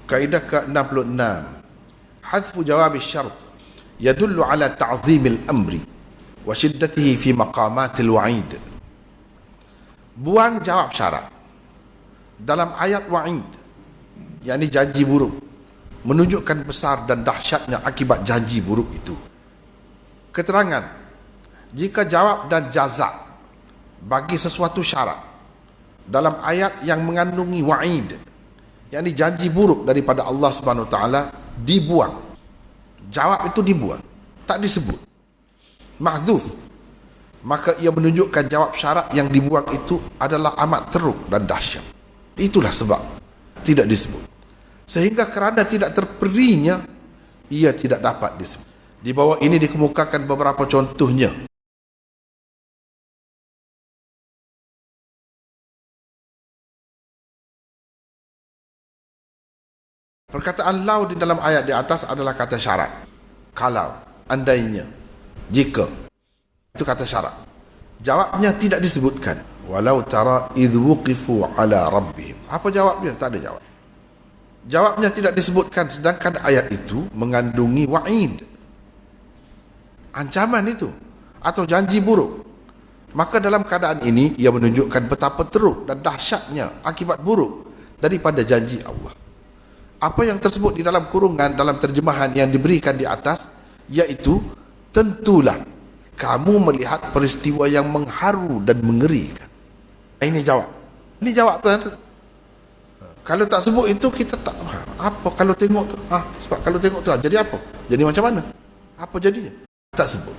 Kaedah ke-66. Hadfu jawab syarat yadullu ala ta'zimil amri wa shiddatihi fi maqamatil wa'id. Buang jawab syarat dalam ayat wa'id, yakni janji buruk, menunjukkan besar dan dahsyatnya akibat janji buruk itu. Keterangan, jika jawab dan jazak bagi sesuatu syarat dalam ayat yang mengandungi wa'id, yakni janji buruk daripada Allah Subhanahu Wa Taala, dibuang. Jawab itu dibuang, tak disebut, mahdzuf, maka ia menunjukkan jawab syarat yang dibuang itu adalah amat teruk dan dahsyat. Itulah sebab tidak disebut. Sehingga kerana tidak terperinya, ia tidak dapat disebut. Di bawah ini dikemukakan beberapa contohnya. Perkataan lau di dalam ayat di atas adalah kata syarat. Kalau, andainya, jika, itu kata syarat. Jawabnya tidak disebutkan. Walau tara idh wuqifu ala rabbihim. Apa jawabnya? Tak ada jawab. Jawabnya tidak disebutkan, sedangkan ayat itu mengandungi wa'id, ancaman itu, atau janji buruk. Maka dalam keadaan ini, ia menunjukkan betapa teruk dan dahsyatnya akibat buruk daripada janji Allah. Apa yang tersebut di dalam kurungan dalam terjemahan yang diberikan di atas, iaitu tentulah kamu melihat peristiwa yang mengharu dan mengerikan. Ini jawab. Ini jawab tu. Kalau tak sebut itu, kita tak apa kalau tengok tu. Sebab kalau tengok tu jadi apa? Jadi macam mana? Apa jadinya? Tak sebut.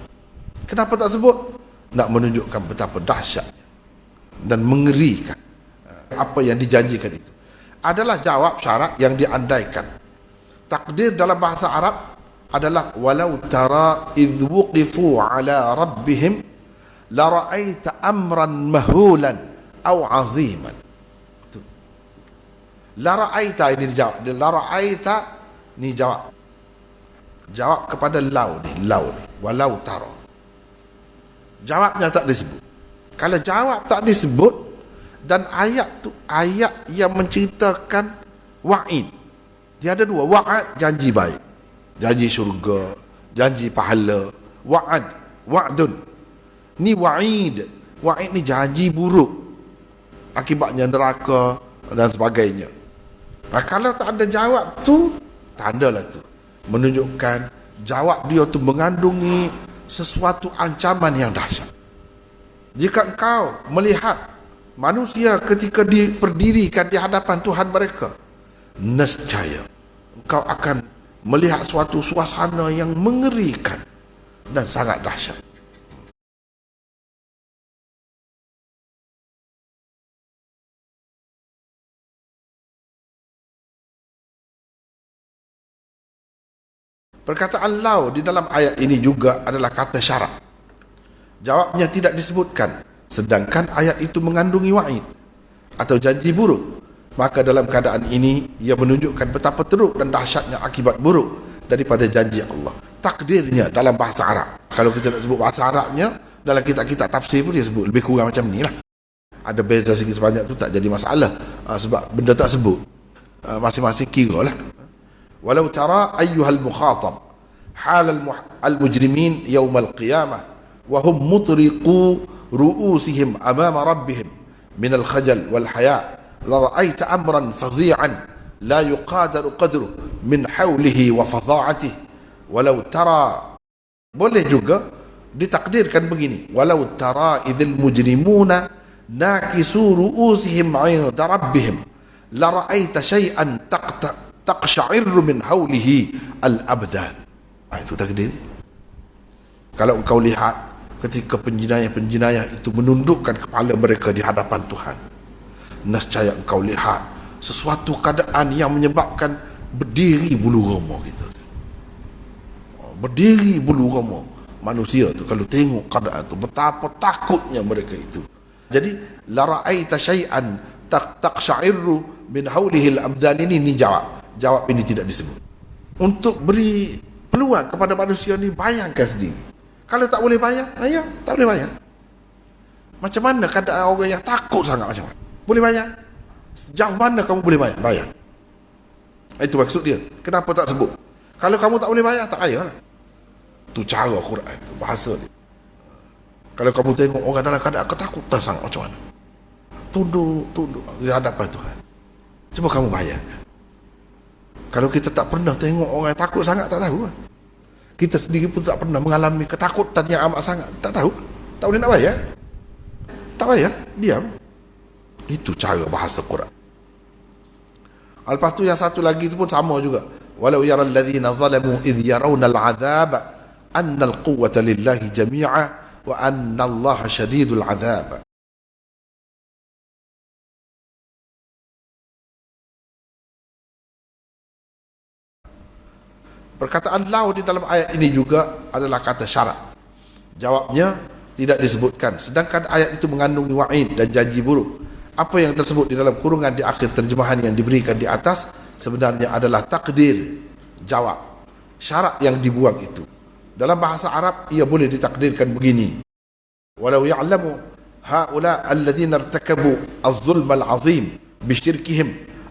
Kenapa tak sebut? Nak menunjukkan betapa dahsyatnya dan mengerikan apa yang dijanjikan itu. Adalah jawab syarat yang diandaikan. Takdir dalam bahasa Arab adalah walau tara idh wuqifu ala rabbihim la ra'aita amran mahulan aw aziman. La ra'aita ini dijawab. La ra'aita ni jawab. Jawab kepada lau ni, walau tara. Jawabnya tak disebut. Kalau jawab tak disebut, dan ayat tu ayat yang menceritakan wa'id. Dia ada dua, wa'ad janji baik, janji syurga, janji pahala. Wa'dun ni wa'id. Wa'id ni janji buruk, akibatnya neraka dan sebagainya. Kalau tak ada jawab tu, tandalah tu menunjukkan jawab dia tu mengandungi sesuatu ancaman yang dahsyat. Jika engkau melihat manusia ketika diperdirikan di hadapan Tuhan mereka, nescaya engkau akan melihat suatu suasana yang mengerikan dan sangat dahsyat. Perkataan lau di dalam ayat ini juga adalah kata syarat. Jawabnya tidak disebutkan, sedangkan ayat itu mengandungi wa'id atau janji buruk. Maka dalam keadaan ini, ia menunjukkan betapa teruk dan dahsyatnya akibat buruk daripada janji Allah. Takdirnya dalam bahasa Arab, kalau kita nak sebut bahasa Arabnya, dalam kitab-kitab tafsir pun dia sebut lebih kurang macam ni lah. Ada beza sikit sebanyak tu tak jadi masalah, sebab benda tak sebut, masing-masing kira lah. Walau tara ayyuhal mukhatab hal al-mujrimin yawm al-qiyamah wa hum mutriqu ru'usihim amama rabbihim min al-khajal wal haya la ra'aita amran fadhi'an la yuqadaru qadru min hawlihi wa fadha'atihi. Walau tara, boleh juga ditakdirkan begini, walau tara idzal mujrimuna nakisu ru'usihim 'inda rabbihim la ra'aita shay'an taqsha'irru min hawlihi al-abdan. Itu takdir. Kalau engkau lihat ketika penjenayah-penjenayah itu menundukkan kepala mereka di hadapan Tuhan, nescaya engkau lihat sesuatu keadaan yang menyebabkan berdiri bulu roma kita. Berdiri bulu roma manusia tu kalau tengok keadaan tu, betapa takutnya mereka itu. Jadi la ra'aita syai'an taqsha'irru min hawlihi al-abdan, ini jawab ini tidak disebut. Untuk beri peluang kepada manusia ni bayangkan sendiri. Kalau tak boleh bayar, tak boleh bayar. Macam mana keadaan orang yang takut sangat, macam mana? Boleh bayar? Sejauh mana kamu boleh bayar? Bayar. Itu maksud dia. Kenapa tak sebut? Kalau kamu tak boleh bayar, tak payah lah. Itu cara Quran, itu bahasa dia. Kalau kamu tengok orang dalam keadaan ketakutan sangat, macam mana? Tunduk di hadapan Tuhan. Cuba kamu bayangkan. Kalau kita tak pernah tengok orang yang takut sangat, tak tahu. Kita sendiri pun tak pernah mengalami ketakutan yang amat sangat, tak tahu. Tak boleh nak bayar. Tak bayar, diam. Itu cara bahasa Quran. Lepas tu yang satu lagi itu pun sama juga. Walau yaral ladzina zalamu idh yarawna al-'adzab anna al-quwwata lillahi jami'a wa anna Allah syadidul 'adzab. Perkataan lau di dalam ayat ini juga adalah kata syarat. Jawabnya tidak disebutkan, sedangkan ayat itu mengandungi wa'id dan janji buruk. Apa yang tersebut di dalam kurungan di akhir terjemahan yang diberikan di atas sebenarnya adalah takdir jawab. Syarat yang dibuang itu dalam bahasa Arab ia boleh ditakdirkan begini: walau ya'lamu haula alladhina irtakabu az-zulm al-'azim bisyirkihim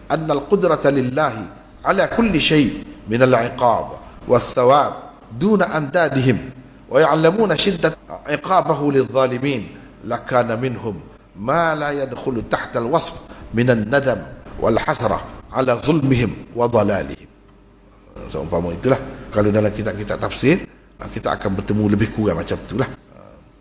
anna al-qudrata lillahi ala kulli shay' min al-'iqab wath-thawab duna andadihim wa ya'lamuna shiddat 'iqabahu lidh-dhalimin lakana minhum ma la yadkhulu tahta al-wasf min an-nadam wal-hasrah ala zulmihim wa dhalalihim. Seumpama itulah kalau dalam kitab-kitab tafsir kita akan bertemu lebih kurang macam itulah.